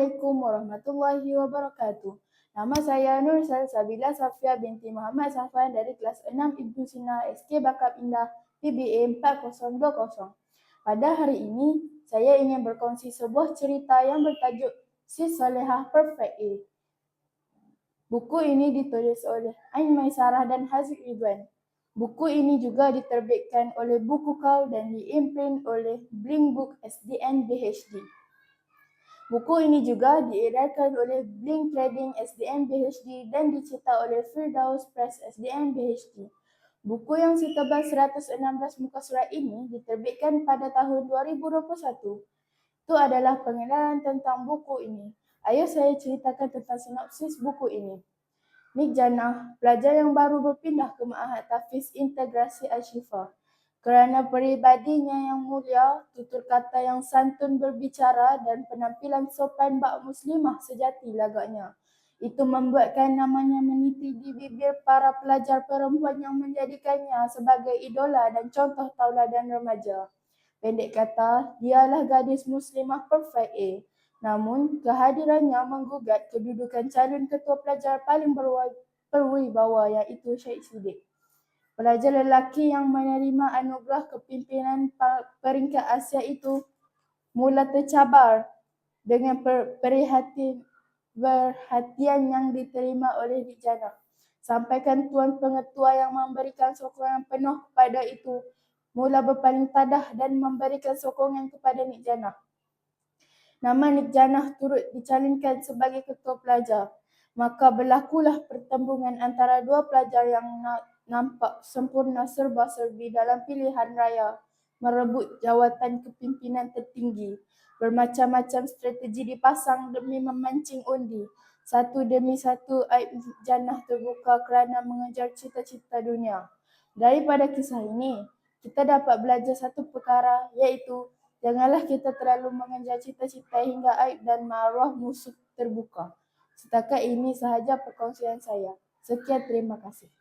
Assalamualaikum warahmatullahi wabarakatuh. Nama saya Nur Salsabila Safia binti Muhammad Safwan dari kelas 6 Ibnu Sina SK Bakap Indah PBA 4020. Pada hari ini, saya ingin berkongsi sebuah cerita yang bertajuk Si Solehah Perfect A. Buku ini ditulis oleh Ain Maisarah dan Haziq Ridwan. Buku ini juga diterbitkan oleh Buku Kau dan diimprint oleh Blink Book SDN BHD. Buku ini juga diedarkan oleh Blink Trading SDN BHD dan dicetak oleh Firdaus Press SDN BHD. Buku yang setebal 116 muka surat ini diterbitkan pada tahun 2021. Itu adalah pengenalan tentang buku ini. Ayo saya ceritakan tentang sinopsis buku ini. Nik Janah, pelajar yang baru berpindah ke Ma'had Tafiz Integrasi Al-Shifa. Kerana peribadinya yang mulia, tutur kata yang santun berbicara dan penampilan sopan bak muslimah sejati lagaknya. Itu membuatkan namanya meniti di bibir para pelajar perempuan yang menjadikannya sebagai idola dan contoh tauladan remaja. Pendek kata, dialah gadis muslimah perfect A. Namun, kehadirannya menggugat kedudukan calon ketua pelajar paling berwibawa iaitu Syed Siddiq. Pelajar lelaki yang menerima anugerah kepimpinan peringkat Asia itu mula tercabar dengan perhatian yang diterima oleh Nik Janah. Sampaikan Tuan Pengetua yang memberikan sokongan penuh kepada itu mula berpaling tadah dan memberikan sokongan kepada Nik Janah. Nama Nik Janah turut dicalonkan sebagai ketua pelajar. Maka berlakulah pertembungan antara dua pelajar yang nampak sempurna serba-serbi dalam pilihan raya merebut jawatan kepimpinan tertinggi. Bermacam-macam strategi dipasang demi memancing undi. Satu demi satu aib Janah terbuka kerana mengejar cita-cita dunia. Daripada kisah ini, kita dapat belajar satu perkara iaitu janganlah kita terlalu mengejar cita-cita hingga aib dan maruah musuh terbuka. Setakat ini sahaja perkongsian saya. Sekian, terima kasih.